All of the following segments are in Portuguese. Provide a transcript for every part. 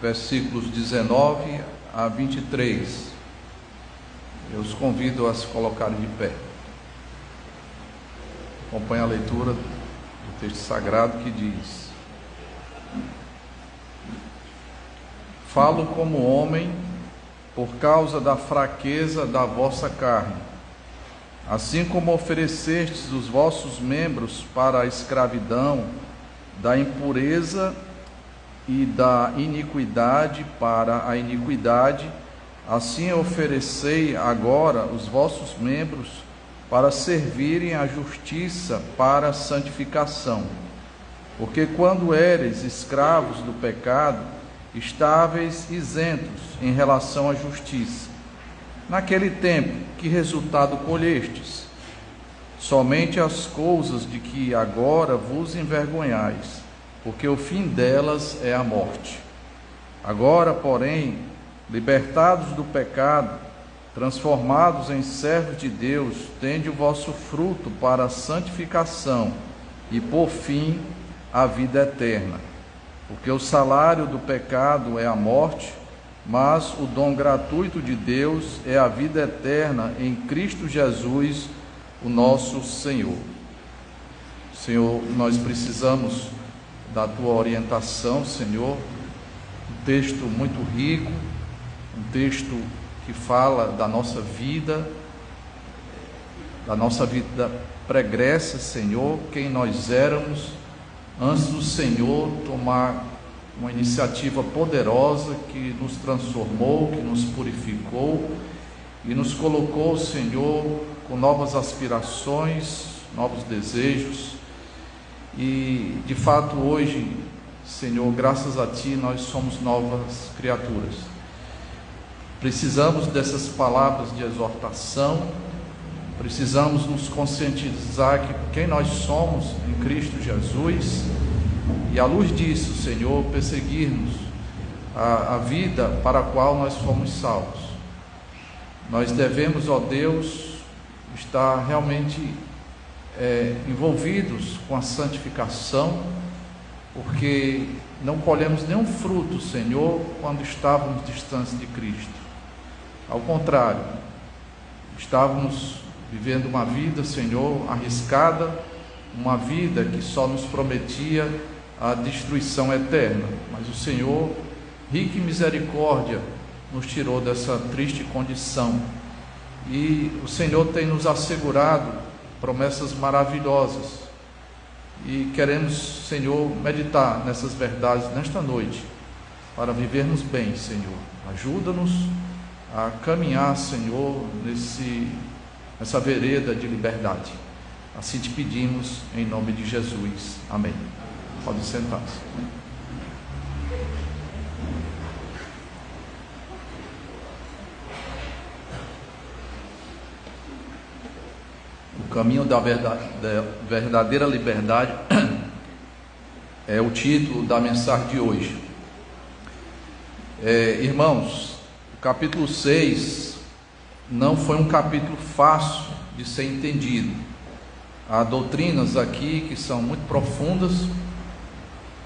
versículos 19 a 23. Eu os convido a se colocarem de pé. Acompanhe a leitura do texto sagrado que diz: Falo como homem por causa da fraqueza da vossa carne. Assim como oferecestes os vossos membros para a escravidão da impureza e da iniquidade para a iniquidade, assim oferecei agora os vossos membros para servirem à justiça para a santificação. Porque quando éreis escravos do pecado, estáveis isentos em relação à justiça. Naquele tempo, que resultado colhestes? Somente as coisas de que agora vos envergonhais, porque o fim delas é a morte. Agora, porém, libertados do pecado, transformados em servos de Deus, tende o vosso fruto para a santificação e, por fim, a vida eterna. Porque o salário do pecado é a morte, mas o dom gratuito de Deus é a vida eterna em Cristo Jesus, o nosso Senhor. Senhor, nós precisamos da Tua orientação, Senhor. Um texto muito rico, um texto que fala da nossa vida pregressa, Senhor, quem nós éramos antes do Senhor tomar uma iniciativa poderosa que nos transformou, que nos purificou e nos colocou, Senhor, com novas aspirações, novos desejos. E de fato hoje, Senhor, graças a Ti, nós somos novas criaturas. Precisamos dessas palavras de exortação, precisamos nos conscientizar que quem nós somos em Cristo Jesus, e à luz disso, Senhor, perseguirmos a vida para a qual nós fomos salvos. Nós devemos, ó Deus, estar realmente envolvidos com a santificação, porque não colhemos nenhum fruto, Senhor, quando estávamos distantes de Cristo. Ao contrário, estávamos vivendo uma vida, Senhor, arriscada, uma vida que só nos prometia a destruição eterna. Mas o Senhor, rico em misericórdia, nos tirou dessa triste condição. E o Senhor tem nos assegurado promessas maravilhosas. E queremos, Senhor, meditar nessas verdades nesta noite, para vivermos bem, Senhor. Ajuda-nos a caminhar, Senhor, nessa vereda de liberdade. Assim te pedimos, em nome de Jesus. Amém. Pode sentar-se. O caminho da verdadeira liberdade é o título da mensagem de hoje. Irmãos, o capítulo 6 não foi um capítulo fácil de ser entendido. Há doutrinas aqui que são muito profundas,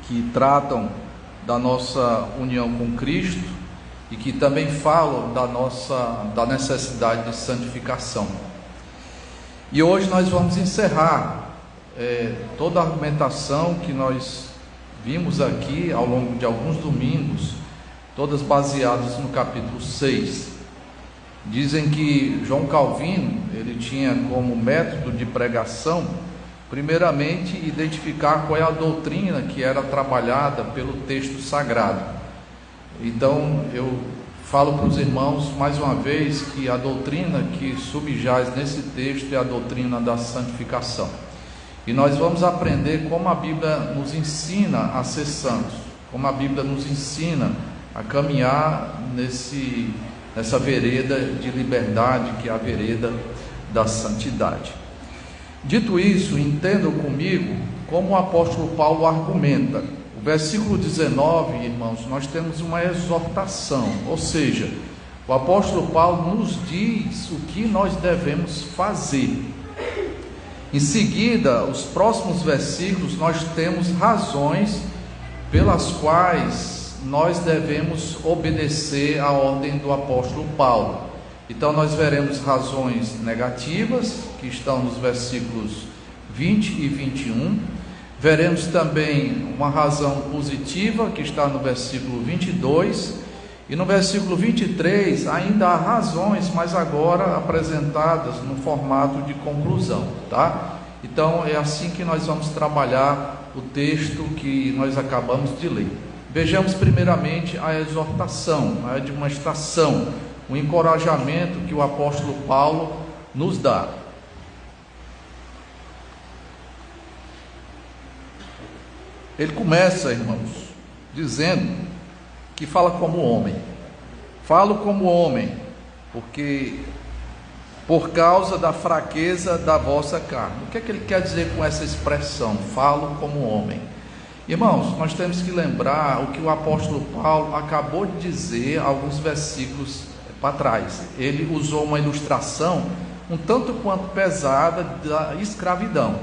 que tratam da nossa união com Cristo e que também falam da necessidade de santificação. E hoje nós vamos encerrar toda a argumentação que nós vimos aqui ao longo de alguns domingos, todas baseadas no capítulo 6. Dizem que João Calvino, ele tinha como método de pregação, primeiramente, identificar qual é a doutrina que era trabalhada pelo texto sagrado. Então, eu falo para os irmãos, mais uma vez, que a doutrina que subjaz nesse texto é a doutrina da santificação. E nós vamos aprender como a Bíblia nos ensina a ser santos, como a Bíblia nos ensina a caminhar nessa vereda de liberdade, que é a vereda da santidade. Dito isso, entendam comigo como o apóstolo Paulo argumenta. O versículo 19, irmãos, nós temos uma exortação, ou seja, o apóstolo Paulo nos diz o que nós devemos fazer. Em seguida, os próximos versículos, nós temos razões pelas quais nós devemos obedecer à ordem do apóstolo Paulo. Então nós veremos razões negativas, que estão nos versículos 20 e 21. Veremos também uma razão positiva, que está no versículo 22. E no versículo 23 ainda há razões, mas agora apresentadas no formato de conclusão, tá? Então é assim que nós vamos trabalhar o texto que nós acabamos de ler. Vejamos primeiramente a exortação, a admoestação, o encorajamento que o apóstolo Paulo nos dá. Ele começa, irmãos, dizendo que fala como homem. Falo como homem, porque por causa da fraqueza da vossa carne. O que é que ele quer dizer com essa expressão? Falo como homem. Irmãos, nós temos que lembrar o que o apóstolo Paulo acabou de dizer alguns versículos para trás. Ele usou uma ilustração um tanto quanto pesada da escravidão.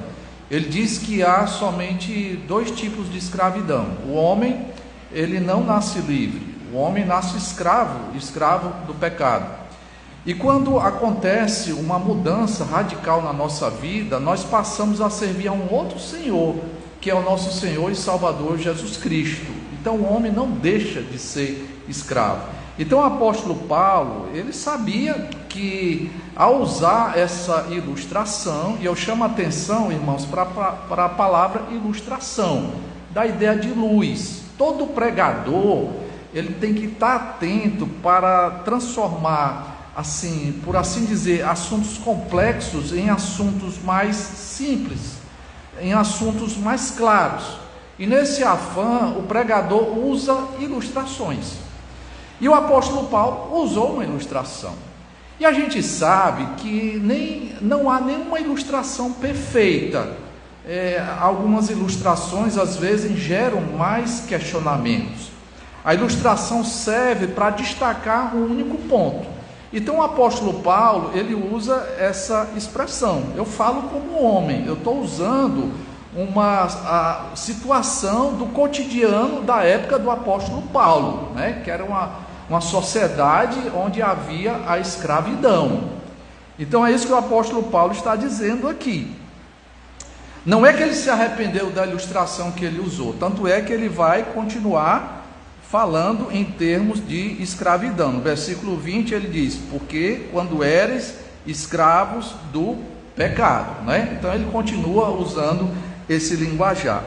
Ele diz que há somente dois tipos de escravidão. O homem, ele não nasce livre. O homem nasce escravo do pecado. E quando acontece uma mudança radical na nossa vida, nós passamos a servir a um outro Senhor, que é o nosso Senhor e Salvador Jesus Cristo. Então o homem não deixa de ser escravo. Então o apóstolo Paulo, ele sabia que ao usar essa ilustração, e eu chamo a atenção, irmãos, para a palavra ilustração, da ideia de luz. Todo pregador, ele tem que estar atento para transformar, assim, por assim dizer, assuntos complexos em assuntos mais simples, em assuntos mais claros. E nesse afã, o pregador usa ilustrações. E o apóstolo Paulo usou uma ilustração. E a gente sabe que não há nenhuma ilustração perfeita. Algumas ilustrações às vezes geram mais questionamentos. A ilustração serve para destacar um único ponto. Então o apóstolo Paulo, ele usa essa expressão: eu falo como homem. Eu estou usando a situação do cotidiano da época do apóstolo Paulo, né? Que era uma sociedade onde havia a escravidão. Então é isso que o apóstolo Paulo está dizendo aqui. Não é que ele se arrependeu da ilustração que ele usou, tanto é que ele vai continuar falando em termos de escravidão. No versículo 20 ele diz: porque quando eres escravos do pecado, né? Então ele continua usando esse linguajar.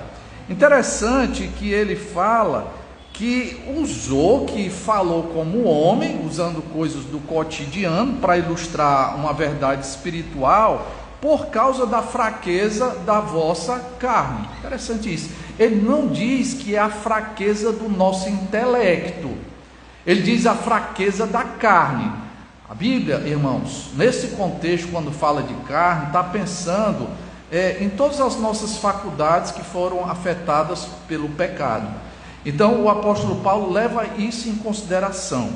Interessante que ele fala que falou como homem, usando coisas do cotidiano para ilustrar uma verdade espiritual, por causa da fraqueza da vossa carne. Interessante isso. Ele não diz que é a fraqueza do nosso intelecto, ele diz a fraqueza da carne. A Bíblia, irmãos, nesse contexto, quando fala de carne, está pensando em todas as nossas faculdades que foram afetadas pelo pecado. Então o apóstolo Paulo leva isso em consideração,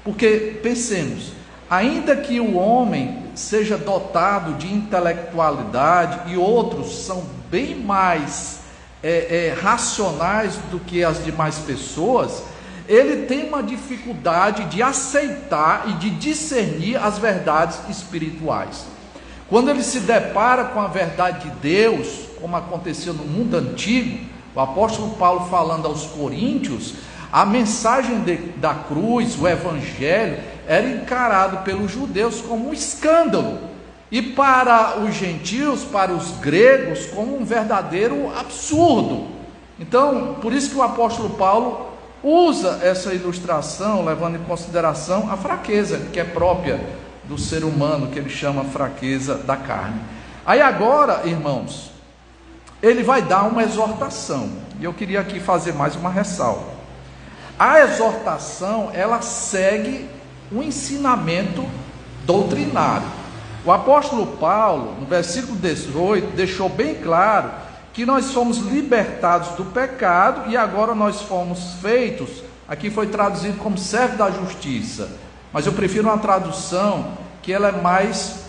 porque pensemos, ainda que o homem seja dotado de intelectualidade e outros são bem mais racionais do que as demais pessoas, ele tem uma dificuldade de aceitar e de discernir as verdades espirituais. Quando ele se depara com a verdade de Deus, como acontecia no mundo antigo, o apóstolo Paulo falando aos coríntios, a mensagem da cruz, o evangelho, era encarado pelos judeus como um escândalo, e para os gentios, para os gregos, como um verdadeiro absurdo. Então, por isso que o apóstolo Paulo usa essa ilustração, levando em consideração a fraqueza que é própria do ser humano, que ele chama fraqueza da carne. Aí agora, irmãos, ele vai dar uma exortação, e eu queria aqui fazer mais uma ressalva. A exortação, ela segue um ensinamento doutrinário. O apóstolo Paulo, no versículo 18, deixou bem claro que nós fomos libertados do pecado e agora nós fomos feitos, aqui foi traduzido como servo da justiça, mas eu prefiro uma tradução que ela é mais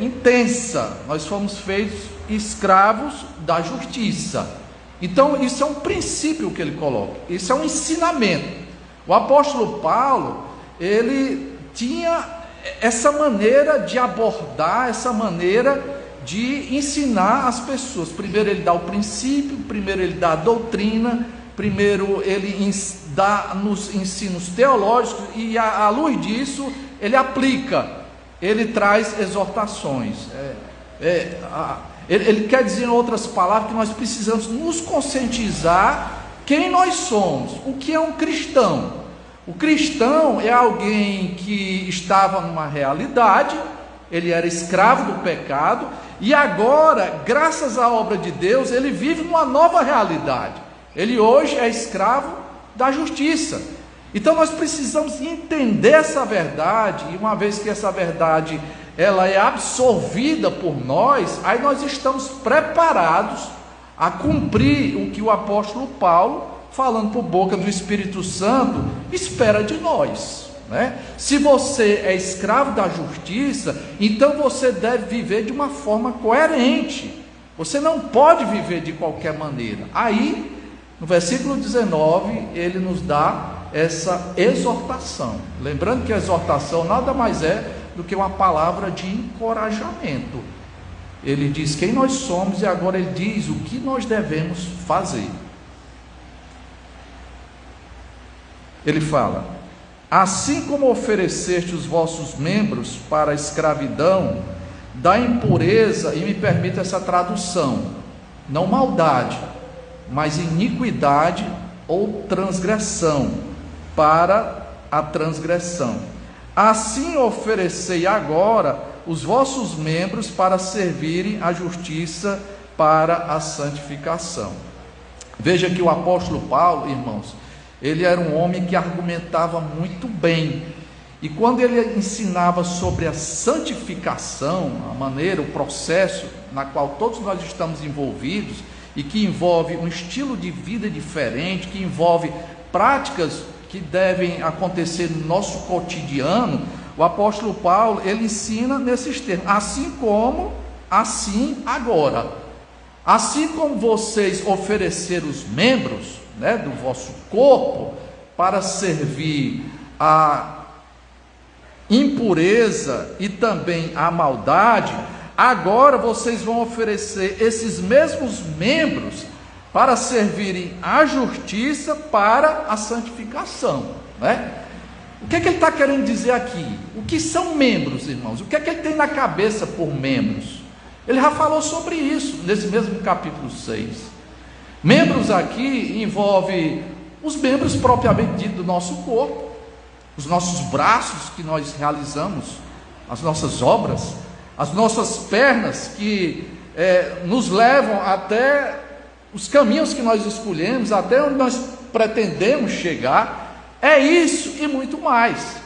intensa. Nós fomos feitos escravos da justiça. Então, isso é um princípio que ele coloca, isso é um ensinamento. O apóstolo Paulo, ele tinha essa maneira de abordar, essa maneira de ensinar as pessoas. Primeiro ele dá o princípio, primeiro ele dá a doutrina, primeiro ele dá nos ensinos teológicos, e à luz disso ele aplica, ele traz exortações. Ele quer dizer, em outras palavras, que nós precisamos nos conscientizar quem nós somos, o que é um cristão. O cristão é alguém que estava numa realidade, ele era escravo do pecado, e agora, graças à obra de Deus, ele vive numa nova realidade. Ele hoje é escravo da justiça. Então nós precisamos entender essa verdade, e uma vez que essa verdade ela é absorvida por nós, aí nós estamos preparados a cumprir o que o apóstolo Paulo, falando por boca do Espírito Santo, espera de nós, né? Se você é escravo da justiça, então você deve viver de uma forma coerente. Você não pode viver de qualquer maneira. Aí, no versículo 19, ele nos dá essa exortação. Lembrando que a exortação nada mais é do que uma palavra de encorajamento. Ele diz quem nós somos e agora ele diz o que nós devemos fazer. Ele fala: assim como ofereceste os vossos membros para a escravidão da impureza, e me permita essa tradução, não maldade, mas iniquidade ou transgressão, para a transgressão, assim oferecei agora os vossos membros para servirem à justiça, para a santificação. Veja que o apóstolo Paulo, irmãos, ele era um homem que argumentava muito bem, e quando ele ensinava sobre a santificação, a maneira, o processo na qual todos nós estamos envolvidos, e que envolve um estilo de vida diferente, que envolve práticas que devem acontecer no nosso cotidiano, o apóstolo Paulo, ele ensina nesses termos: assim como, assim agora. Assim como vocês ofereceram os membros, né, do vosso corpo para servir a impureza e também a maldade, agora vocês vão oferecer esses mesmos membros para servirem à justiça, para a santificação, né? O que é que ele está querendo dizer aqui? O que são membros, irmãos? O que é que ele tem na cabeça por membros? Ele já falou sobre isso nesse mesmo capítulo 6. Membros aqui envolve os membros propriamente dito do nosso corpo, os nossos braços que nós realizamos, as nossas obras, as nossas pernas que nos levam até os caminhos que nós escolhemos, até onde nós pretendemos chegar. É isso e muito mais.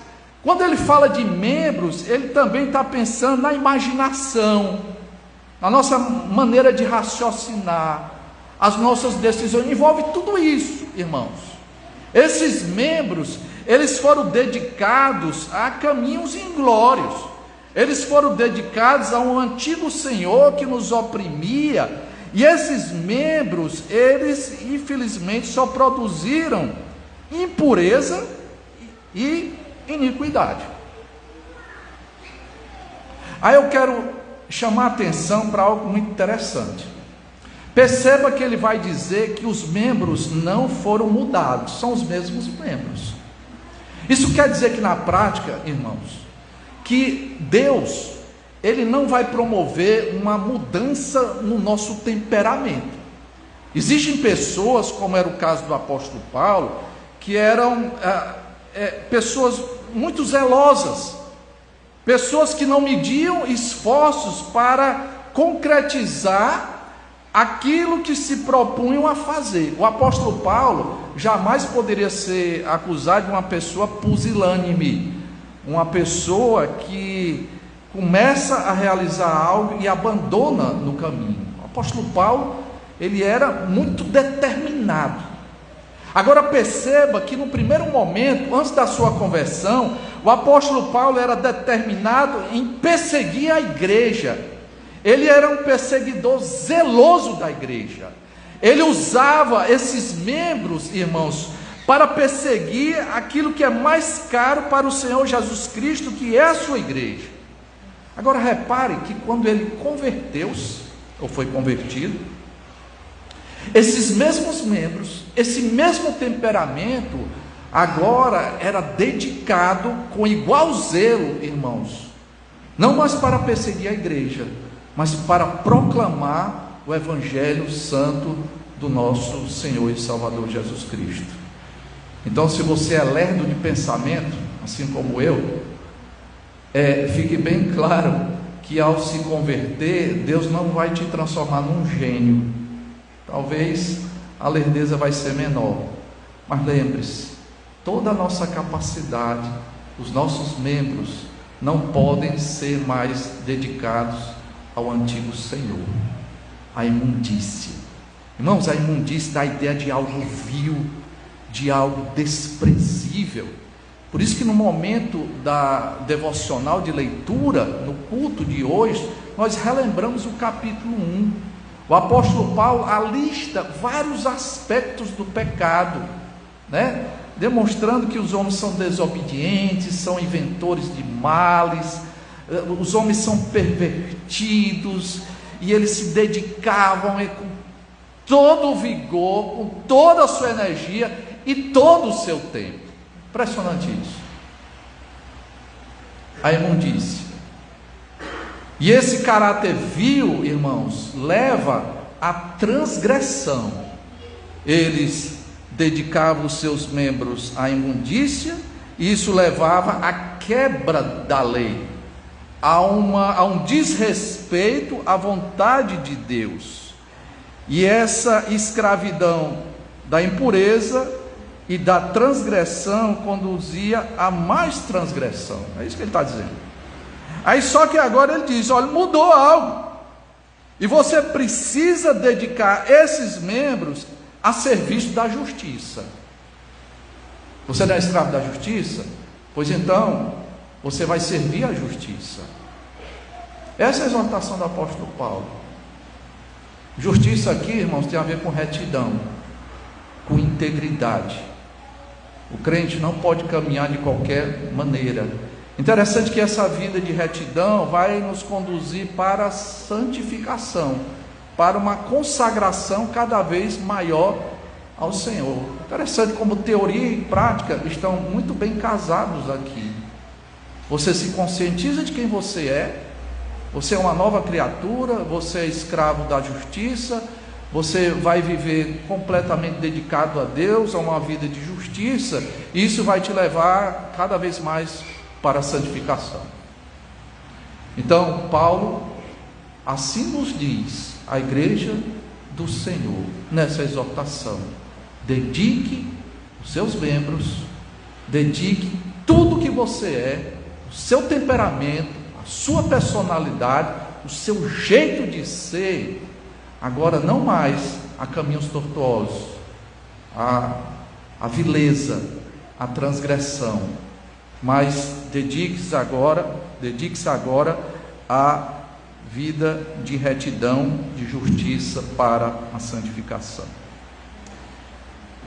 Quando ele fala de membros, ele também está pensando na imaginação, na nossa maneira de raciocinar, as nossas decisões, envolve tudo isso, irmãos. Esses membros, eles foram dedicados a caminhos inglórios, eles foram dedicados a um antigo senhor que nos oprimia, e esses membros, eles infelizmente só produziram impureza e iniquidade. Aí eu quero chamar a atenção para algo muito interessante. Perceba que ele vai dizer que os membros não foram mudados, são os mesmos membros. Isso quer dizer que na prática, irmãos, que Deus, ele não vai promover uma mudança no nosso temperamento. Existem pessoas, como era o caso do apóstolo Paulo, que eram pessoas muito zelosas, pessoas que não mediam esforços para concretizar aquilo que se propunham a fazer. O apóstolo Paulo jamais poderia ser acusado de uma pessoa pusilânime, uma pessoa que começa a realizar algo e abandona no caminho. O apóstolo Paulo, ele era muito determinado. Agora perceba que no primeiro momento, antes da sua conversão, o apóstolo Paulo era determinado em perseguir a igreja. Ele era um perseguidor zeloso da igreja. Ele usava esses membros, irmãos, para perseguir aquilo que é mais caro para o Senhor Jesus Cristo, que é a sua igreja. Agora repare que quando ele converteu-se, ou foi convertido, esses mesmos membros, esse mesmo temperamento, agora era dedicado com igual zelo, irmãos, não mais para perseguir a igreja, mas para proclamar o Evangelho Santo do nosso Senhor e Salvador Jesus Cristo. Então, se você é lerdo de pensamento, assim como eu, fique bem claro que ao se converter, Deus não vai te transformar num gênio. Talvez a lerdeza vai ser menor, mas lembre-se, toda a nossa capacidade, os nossos membros não podem ser mais dedicados ao antigo Senhor, à imundícia. Irmãos, a imundícia dá a ideia de algo vil, de algo desprezível. Por isso que no momento da devocional de leitura, no culto de hoje, nós relembramos o capítulo 1. O apóstolo Paulo alista vários aspectos do pecado, né? Demonstrando que os homens são desobedientes, são inventores de males, os homens são pervertidos, e eles se dedicavam com todo o vigor, com toda a sua energia e todo o seu tempo. Impressionante isso. A imundícia. E esse caráter vil, irmãos, leva à transgressão. Eles dedicavam os seus membros à imundícia, e isso levava à quebra da lei, a um desrespeito à vontade de Deus. E essa escravidão da impureza e da transgressão conduzia a mais transgressão. É isso que ele está dizendo. Aí só que agora ele diz: olha, mudou algo, e você precisa dedicar esses membros a serviço da justiça. Você não é escravo da justiça? Pois então você vai servir a justiça. Essa é a exortação do apóstolo Paulo. Justiça aqui, irmãos, tem a ver com retidão, com integridade. O crente não pode caminhar de qualquer maneira. Interessante que essa vida de retidão vai nos conduzir para a santificação, para uma consagração cada vez maior ao Senhor. Interessante como teoria e prática estão muito bem casados aqui. Você se conscientiza de quem você é uma nova criatura, você é escravo da justiça, você vai viver completamente dedicado a Deus, a uma vida de justiça, e isso vai te levar cada vez mais para a santificação. Então, Paulo assim nos diz a igreja do Senhor, nessa exortação: dedique os seus membros, dedique tudo que você é, o seu temperamento, a sua personalidade, o seu jeito de ser, agora não mais a caminhos tortuosos, a vileza, a transgressão, mas dedique-se agora à vida de retidão, de justiça para a santificação.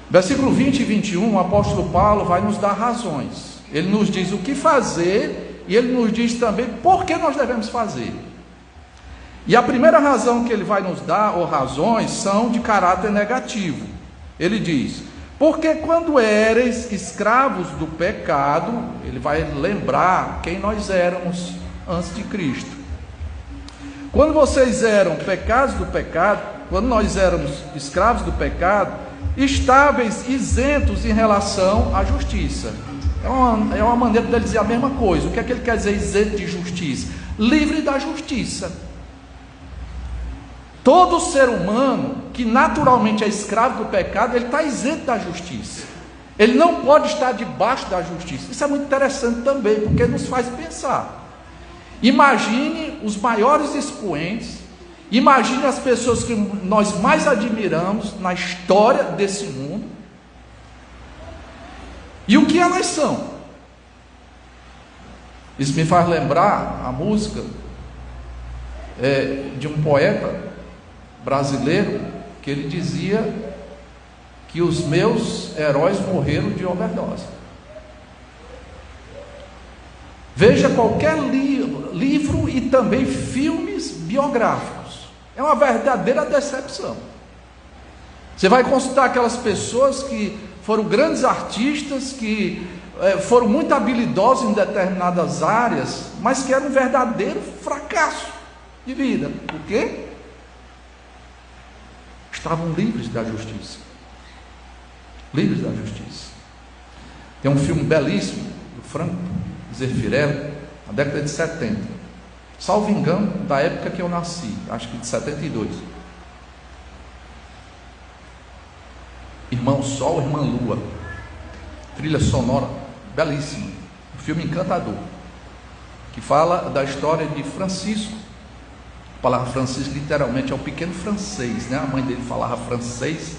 Versículo 20 e 21, o apóstolo Paulo vai nos dar razões. Ele nos diz o que fazer, e ele nos diz também por que nós devemos fazer. E a primeira razão que ele vai nos dar, ou razões, são de caráter negativo. Ele diz: porque quando éreis escravos do pecado, ele vai lembrar quem nós éramos antes de Cristo. Quando vocês eram pecados do pecado, quando nós éramos escravos do pecado, estáveis, isentos em relação à justiça. É uma maneira de ele dizer a mesma coisa. O que é que ele quer dizer isento de justiça? Livre da justiça. Todo ser humano que naturalmente é escravo do pecado, ele está isento da justiça. Ele não pode estar debaixo da justiça. Isso é muito interessante também, porque nos faz pensar. Imagine os maiores expoentes, imagine as pessoas que nós mais admiramos na história desse mundo, e o que elas são. Isso me faz lembrar a música de um poeta brasileiro que ele dizia que os meus heróis morreram de overdose. Veja qualquer livro e também filmes biográficos. É uma verdadeira decepção. Você vai consultar aquelas pessoas que foram grandes artistas, que foram muito habilidosos em determinadas áreas, mas que eram um verdadeiro fracasso de vida. Por quê? Estavam livres da justiça. Livres da justiça. Tem um filme belíssimo do Franco Zeffirelli, na década de 70, salvo engano, da época que eu nasci, acho que de 72. Irmão Sol, Irmã Lua, trilha sonora belíssima, um filme encantador, que fala da história de Francisco. A palavra Francisco literalmente é o pequeno francês, né? A mãe dele falava francês,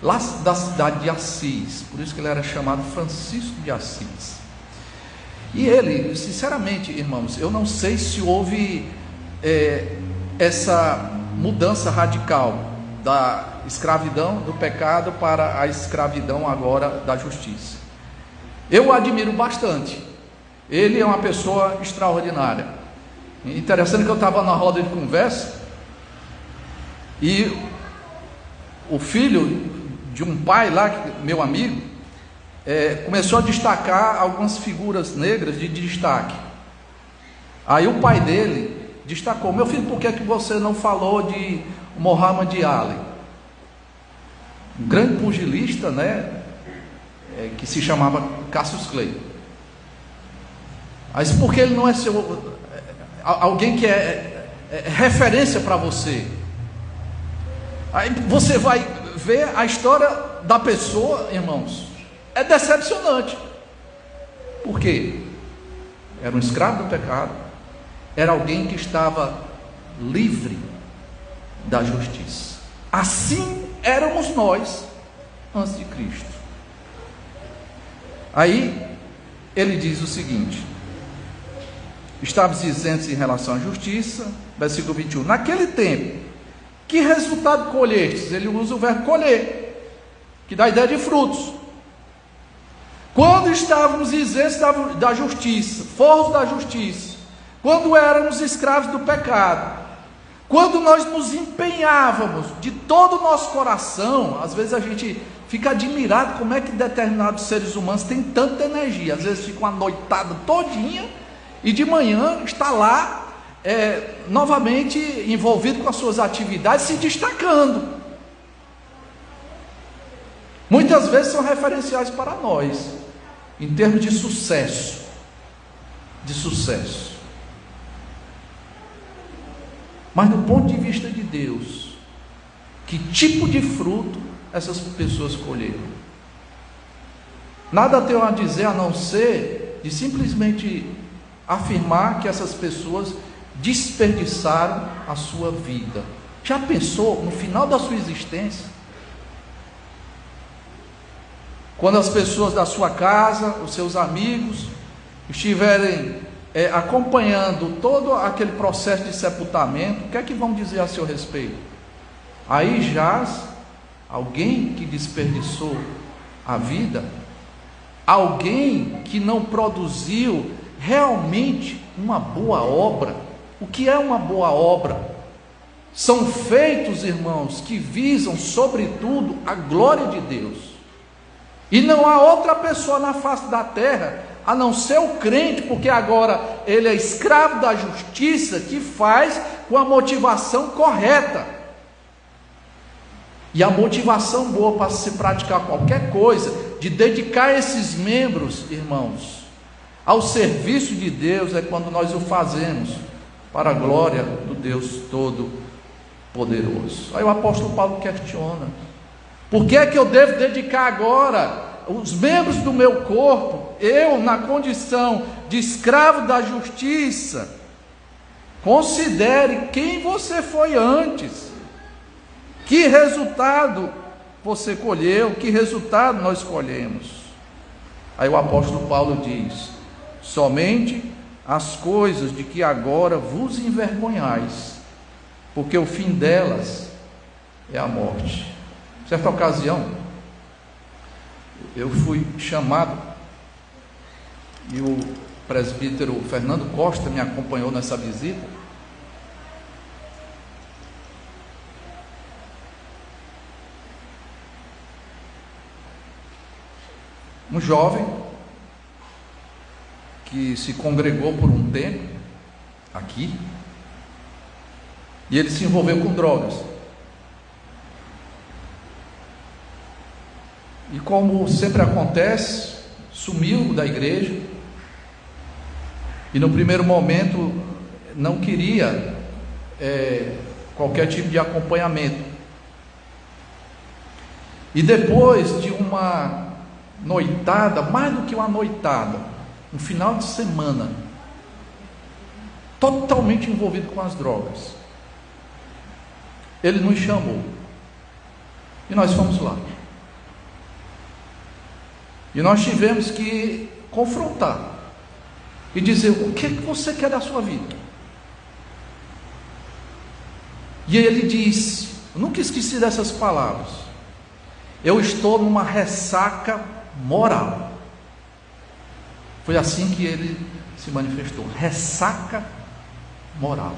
lá da cidade de Assis, por isso que ele era chamado Francisco de Assis. E ele, sinceramente, irmãos, eu não sei se houve essa mudança radical da escravidão do pecado para a escravidão agora da justiça. Eu o admiro bastante. Ele é uma pessoa extraordinária. Interessante que eu estava na roda de conversa e o filho de um pai lá, meu amigo, começou a destacar algumas figuras negras de destaque. Aí o pai dele destacou: meu filho, por que você não falou de Muhammad Ali? Um grande pugilista, né? Que se chamava Cassius Clay. Mas por que ele não é alguém que é referência para você? Aí você vai ver a história da pessoa, irmãos, é decepcionante. Por quê? Era um escravo do pecado, era alguém que estava livre da justiça. Assim éramos nós antes de Cristo. Aí ele diz o seguinte: estávamos isentos em relação à justiça, versículo 21, naquele tempo, que resultado colhestes? Ele usa o verbo colher, que dá a ideia de frutos. Quando estávamos isentos da justiça, forros da justiça, quando éramos escravos do pecado, quando nós nos empenhávamos de todo o nosso coração, às vezes a gente fica admirado como é que determinados seres humanos têm tanta energia, às vezes ficam a noitada todinha e de manhã está lá novamente envolvido com as suas atividades, se destacando. Muitas vezes são referenciais para nós, em termos de sucesso. Mas do ponto de vista de Deus, que tipo de fruto essas pessoas colheram? Nada tenho a dizer a não ser de simplesmente afirmar que essas pessoas desperdiçaram a sua vida. Já pensou no final da sua existência? Quando as pessoas da sua casa, os seus amigos, estiverem acompanhando todo aquele processo de sepultamento, o que é que vão dizer a seu respeito? Aí jaz alguém que desperdiçou a vida, alguém que não produziu realmente uma boa obra. O que é uma boa obra? São feitos, irmãos, que visam sobretudo a glória de Deus, e não há outra pessoa na face da terra a não ser o crente, porque agora ele é escravo da justiça, que faz com a motivação correta. E a motivação boa para se praticar qualquer coisa, de dedicar esses membros, irmãos, ao serviço de Deus, é quando nós o fazemos para a glória do Deus Todo-Poderoso. Aí o apóstolo Paulo questiona: por que é que eu devo dedicar agora os membros do meu corpo, eu na condição de escravo da justiça? Considere quem você foi antes, que resultado você colheu, que resultado nós colhemos. Aí o apóstolo Paulo diz: somente as coisas de que agora vos envergonhais, porque o fim delas é a morte. Certa ocasião, eu fui chamado e o presbítero Fernando Costa me acompanhou nessa visita. Um jovem que se congregou por um tempo aqui e ele se envolveu com drogas. E como sempre acontece, sumiu da igreja e no primeiro momento não queria qualquer tipo de acompanhamento. E depois de uma noitada, mais do que uma noitada, um final de semana, totalmente envolvido com as drogas, ele nos chamou e nós fomos lá. E nós tivemos que confrontar e dizer: o que é que você quer da sua vida? E ele disse, eu nunca esqueci dessas palavras: eu estou numa ressaca moral. Foi assim que ele se manifestou: ressaca moral.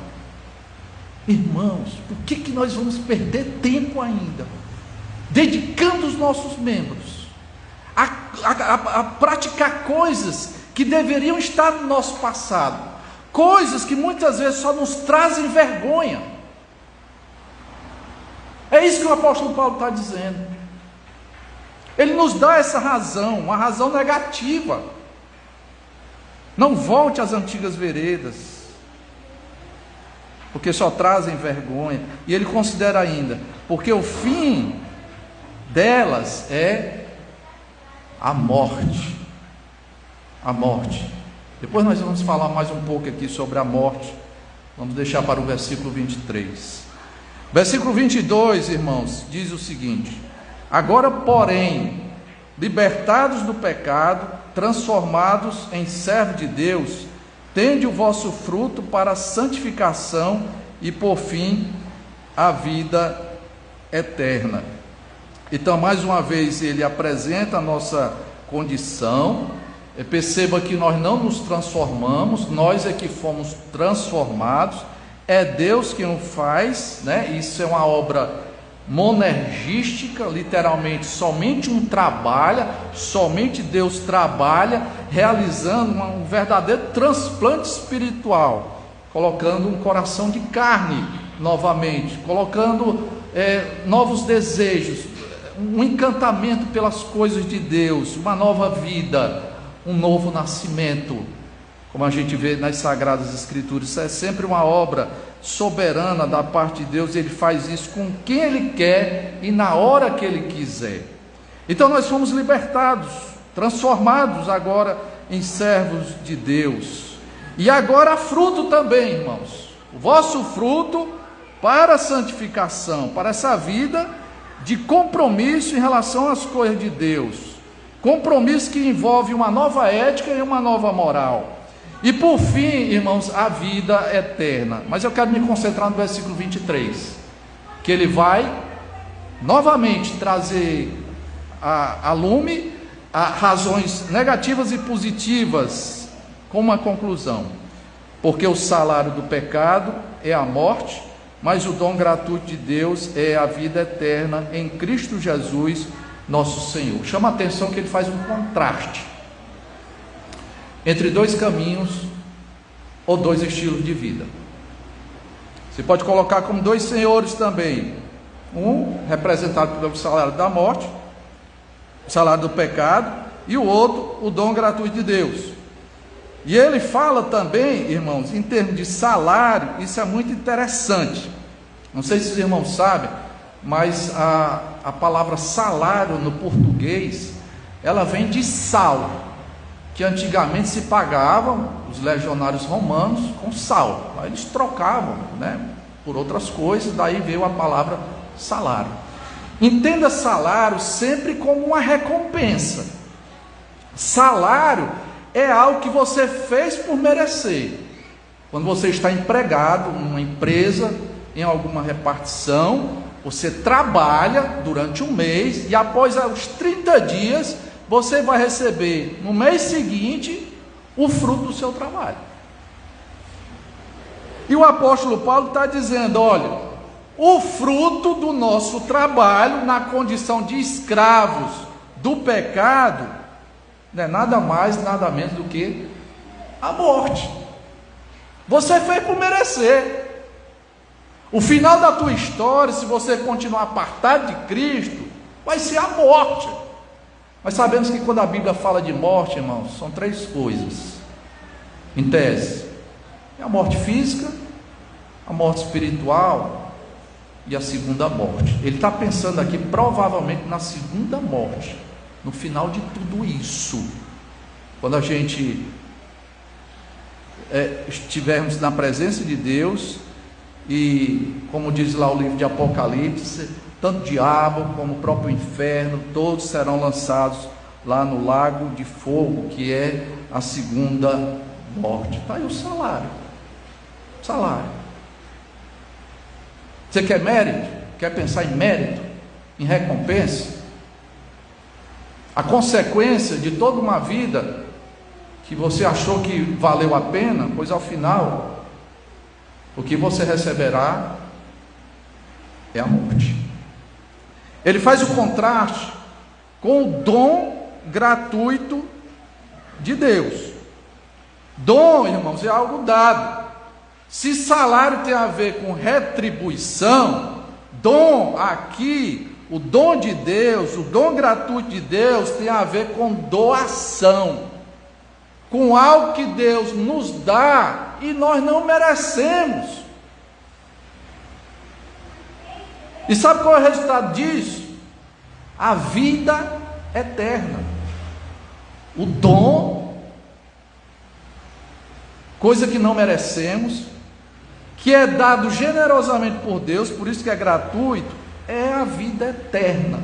Irmãos, por que nós vamos perder tempo ainda dedicando os nossos membros a praticar coisas que deveriam estar no nosso passado, coisas que muitas vezes só nos trazem vergonha? É isso que o apóstolo Paulo está dizendo. Ele nos dá essa razão, uma razão negativa. Não volte às antigas veredas, porque só trazem vergonha. E ele considera ainda, porque o fim delas é a morte. A morte. Depois nós vamos falar mais um pouco aqui sobre a morte. Vamos deixar para o versículo 23. Versículo 22, irmãos, diz o seguinte: agora, porém, libertados do pecado, transformados em servos de Deus, tende o vosso fruto para a santificação e, por fim, a vida eterna. Então, mais uma vez, ele apresenta a nossa condição. Perceba que nós não nos transformamos, nós é que fomos transformados. É Deus quem o faz, né? Isso é uma obra monergística, literalmente, somente um trabalha, somente Deus trabalha, realizando um verdadeiro transplante espiritual, colocando um coração de carne novamente, colocando novos desejos, um encantamento pelas coisas de Deus, uma nova vida, um novo nascimento. Como a gente vê nas Sagradas Escrituras, isso é sempre uma obra soberana da parte de Deus. Ele faz isso com quem Ele quer e na hora que Ele quiser. Então nós fomos libertados, transformados agora em servos de Deus. E agora há fruto também, irmãos. O vosso fruto para a santificação, para essa vida de compromisso em relação às coisas de Deus. Compromisso que envolve uma nova ética e uma nova moral. E por fim, irmãos, a vida eterna. Mas eu quero me concentrar no versículo 23, que ele vai novamente trazer a lume a razões negativas e positivas, com uma conclusão: porque o salário do pecado é a morte, mas o dom gratuito de Deus é a vida eterna em Cristo Jesus, nosso Senhor. Chama a atenção que ele faz um contraste entre dois caminhos ou dois estilos de vida. Você pode colocar como dois senhores também: um representado pelo salário da morte, o salário do pecado, e o outro, o dom gratuito de Deus. E ele fala também, irmãos, em termos de salário. Isso é muito interessante. Não sei se os irmãos sabem, mas a palavra salário no português, ela vem de sal, que antigamente se pagavam os legionários romanos com sal. Aí eles trocavam, né, por outras coisas, daí veio a palavra salário. Entenda salário sempre como uma recompensa. Salário é algo que você fez por merecer. Quando você está empregado numa empresa, em alguma repartição, Você trabalha durante um mês e após os 30 dias, você vai receber no mês seguinte o fruto do seu trabalho. E o apóstolo Paulo está dizendo: olha, o fruto do nosso trabalho na condição de escravos do pecado não é nada mais, nada menos do que a morte. Você fez por merecer. O final da tua história, se você continuar apartado de Cristo, vai ser a morte. Mas sabemos que quando a Bíblia fala de morte, irmãos, são 3 coisas, em tese: é a morte física, a morte espiritual e a segunda morte. Ele está pensando aqui provavelmente na segunda morte, no final de tudo isso, quando a gente estivermos na presença de Deus. E como diz lá o livro de Apocalipse, tanto o diabo como o próprio inferno, todos serão lançados lá no lago de fogo, que é a segunda morte. Está aí o salário. Você quer mérito? Quer pensar em mérito? Em recompensa? A consequência de toda uma vida que você achou que valeu a pena, pois ao final o que você receberá é a morte. Ele faz o contraste com o dom gratuito de Deus. Dom, irmãos, é algo dado. Se salário tem a ver com retribuição, dom aqui, o dom de Deus, o dom gratuito de Deus tem a ver com doação, com algo que Deus nos dá e nós não merecemos. E sabe qual é o resultado disso? A vida eterna. O dom, coisa que não merecemos, que é dado generosamente por Deus, por isso que é gratuito, é a vida eterna.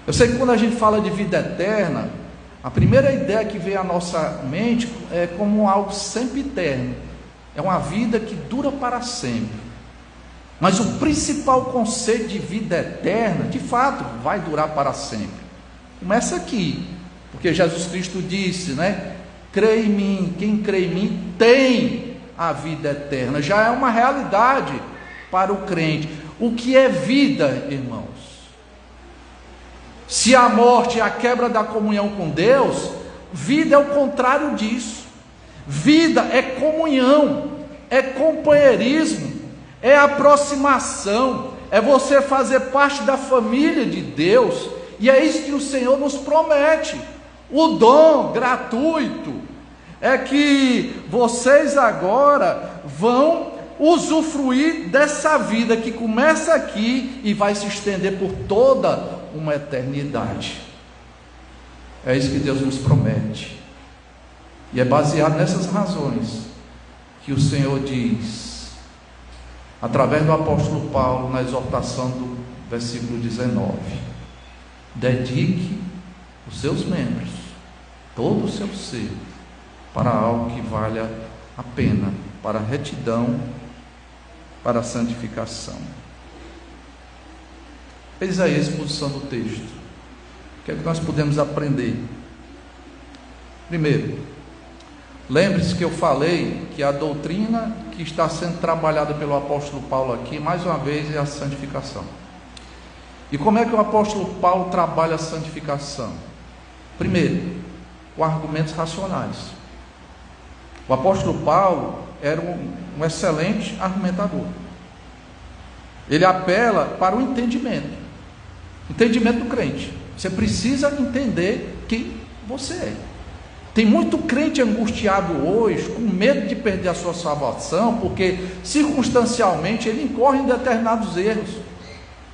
Eu sei que quando a gente fala de vida eterna, a primeira ideia que vem à nossa mente é como algo sempre eterno. É uma vida que dura para sempre. Mas o principal conceito de vida eterna, de fato, vai durar para sempre. Começa aqui, porque Jesus Cristo disse, né? Crê em mim, quem crê em mim tem a vida eterna. Já é uma realidade para o crente. O que é vida, irmãos? Se a morte é a quebra da comunhão com Deus, vida é o contrário disso. Vida é comunhão, é companheirismo, é aproximação, é você fazer parte da família de Deus, e é isso que o Senhor nos promete. O dom gratuito é que vocês agora vão usufruir dessa vida que começa aqui e vai se estender por toda uma eternidade. É isso que Deus nos promete, e é baseado nessas razões que o Senhor diz, através do apóstolo Paulo, na exortação do versículo 19: dedique os seus membros, todo o seu ser, para algo que valha a pena, para a retidão, para a santificação. Eis aí a exposição do texto. O que é que nós podemos aprender? Primeiro, lembre-se que eu falei que a doutrina que está sendo trabalhada pelo apóstolo Paulo aqui, mais uma vez, é a santificação. E como é que o apóstolo Paulo trabalha a santificação? Primeiro, com argumentos racionais. O apóstolo Paulo era um excelente argumentador. Ele apela para o entendimento do crente. Você precisa entender quem você é. Tem muito crente angustiado hoje, com medo de perder a sua salvação, porque circunstancialmente ele incorre em determinados erros,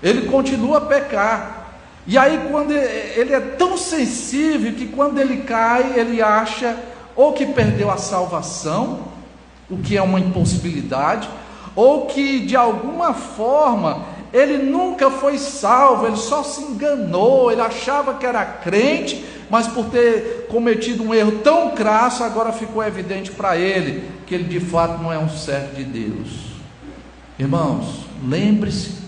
ele continua a pecar, e aí quando ele é tão sensível que quando ele cai, ele acha ou que perdeu a salvação, o que é uma impossibilidade, ou que de alguma forma ele nunca foi salvo, ele só se enganou, ele achava que era crente, mas por ter cometido um erro tão crasso, agora ficou evidente para ele que ele de fato não é um servo de Deus. Irmãos, lembre-se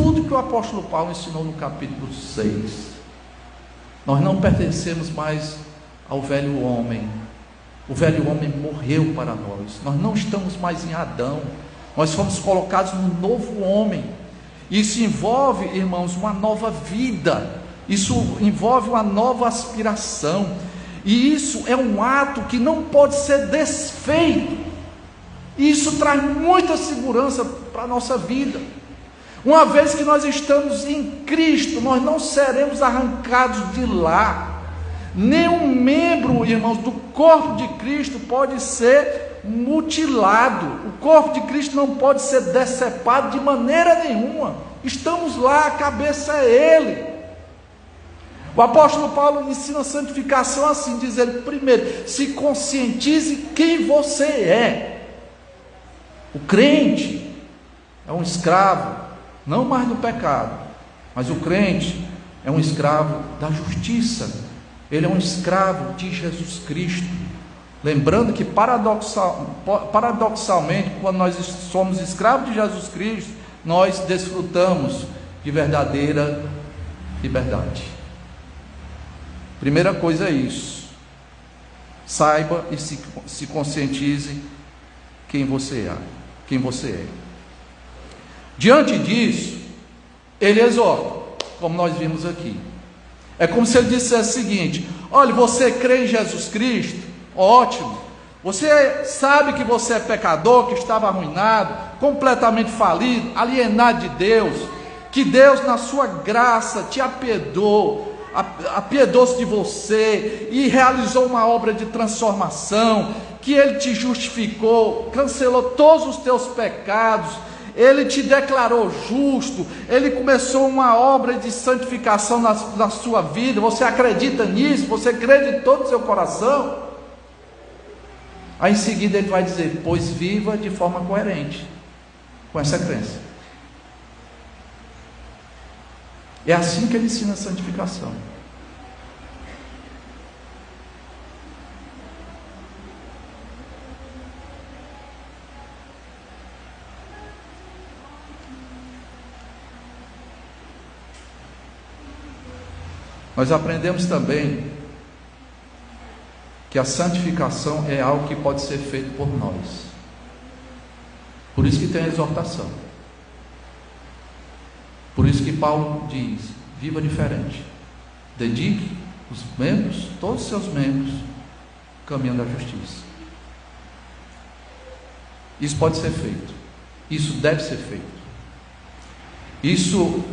tudo que o apóstolo Paulo ensinou no capítulo 6. Nós não pertencemos mais ao velho homem. O velho homem morreu para nós. Nós não estamos mais em Adão. Nós fomos colocados no novo homem. Isso envolve, irmãos, uma nova vida. Isso envolve uma nova aspiração. E isso é um ato que não pode ser desfeito. E isso traz muita segurança para a nossa vida. Uma vez que nós estamos em Cristo, nós não seremos arrancados de lá. Nenhum membro, irmãos, do corpo de Cristo pode ser mutilado. O corpo de Cristo não pode ser decepado de maneira nenhuma. Estamos lá, a cabeça é Ele. O apóstolo Paulo ensina a santificação assim, dizendo: primeiro, se conscientize quem você é. O crente é um escravo, não mais do pecado, mas o crente é um escravo da justiça. Ele é um escravo de Jesus Cristo. Lembrando que paradoxalmente, quando nós somos escravos de Jesus Cristo, nós desfrutamos de verdadeira liberdade. Primeira coisa é isso. Saiba e se conscientize quem você é. Diante disso, ele exorta, como nós vimos aqui. É como se ele dissesse o seguinte: olha, você crê em Jesus Cristo? Ótimo. Você sabe que você é pecador, que estava arruinado, completamente falido, alienado de Deus, que Deus na sua graça te apiedou-se de você e realizou uma obra de transformação, que Ele te justificou, cancelou todos os teus pecados, Ele te declarou justo, Ele começou uma obra de santificação na sua vida. Você acredita nisso? Você crê de todo o seu coração? Aí em seguida ele vai dizer: pois viva de forma coerente com essa crença. É assim que ele ensina a santificação. Nós aprendemos também que a santificação é algo que pode ser feito por nós. Por isso que tem a exortação. Por isso que Paulo diz: viva diferente. Dedique os membros, todos os seus membros, caminhando à justiça. Isso pode ser feito. Isso deve ser feito. Isso,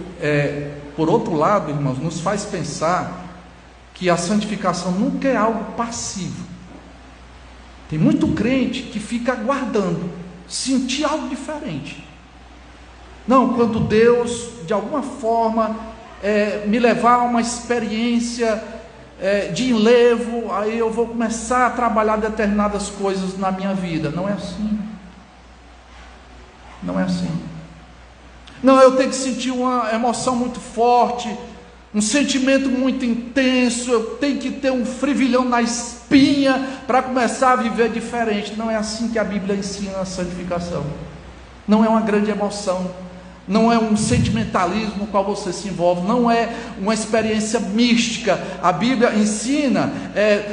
por outro lado, irmãos, nos faz pensar que a santificação nunca é algo passivo. Tem muito crente que fica aguardando sentir algo diferente. Não, quando Deus de alguma forma me levar a uma experiência de enlevo, aí eu vou começar a trabalhar determinadas coisas na minha vida. Não é assim. Não é assim. Não, eu tenho que sentir uma emoção muito forte, um sentimento muito intenso, eu tenho que ter um frivilhão na espinha para começar a viver diferente. Não é assim que a Bíblia ensina a santificação. Não é uma grande emoção, não é um sentimentalismo no qual você se envolve, não é uma experiência mística. A Bíblia ensina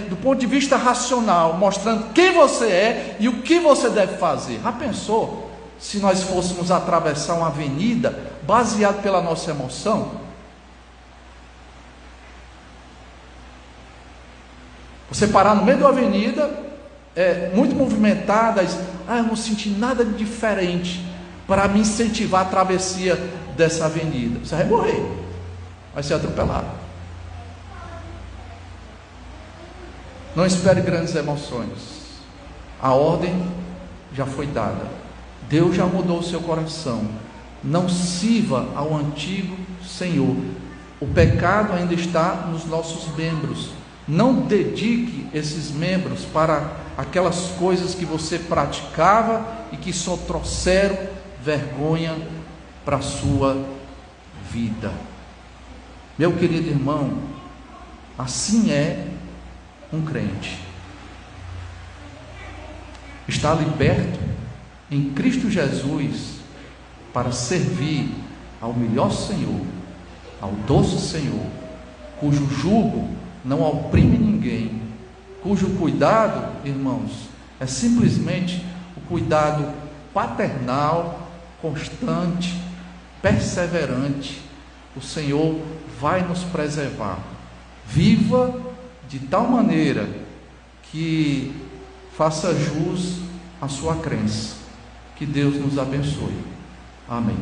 do ponto de vista racional, mostrando quem você é e o que você deve fazer. Já pensou se nós fôssemos atravessar uma avenida baseado pela nossa emoção? Você parar no meio da avenida, muito movimentada, eu não senti nada de diferente para me incentivar a travessia dessa avenida. Você vai morrer, vai ser atropelado. Não espere grandes emoções. A ordem já foi dada. Deus já mudou o seu coração. Não sirva ao antigo Senhor. O pecado ainda está nos nossos membros. Não dedique esses membros para aquelas coisas que você praticava e que só trouxeram vergonha para a sua vida. Meu querido irmão, assim é um crente. Está liberto em Cristo Jesus para servir ao melhor Senhor, ao doce Senhor, cujo jugo não oprime ninguém, cujo cuidado, irmãos, é simplesmente o cuidado paternal, constante, perseverante. O Senhor vai nos preservar. Viva de tal maneira que faça jus à sua crença. Que Deus nos abençoe. Amém.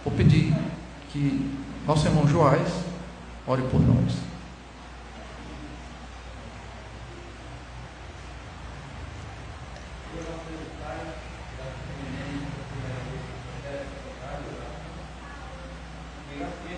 Vou pedir que nosso irmão Joás ore por nós. Obrigado.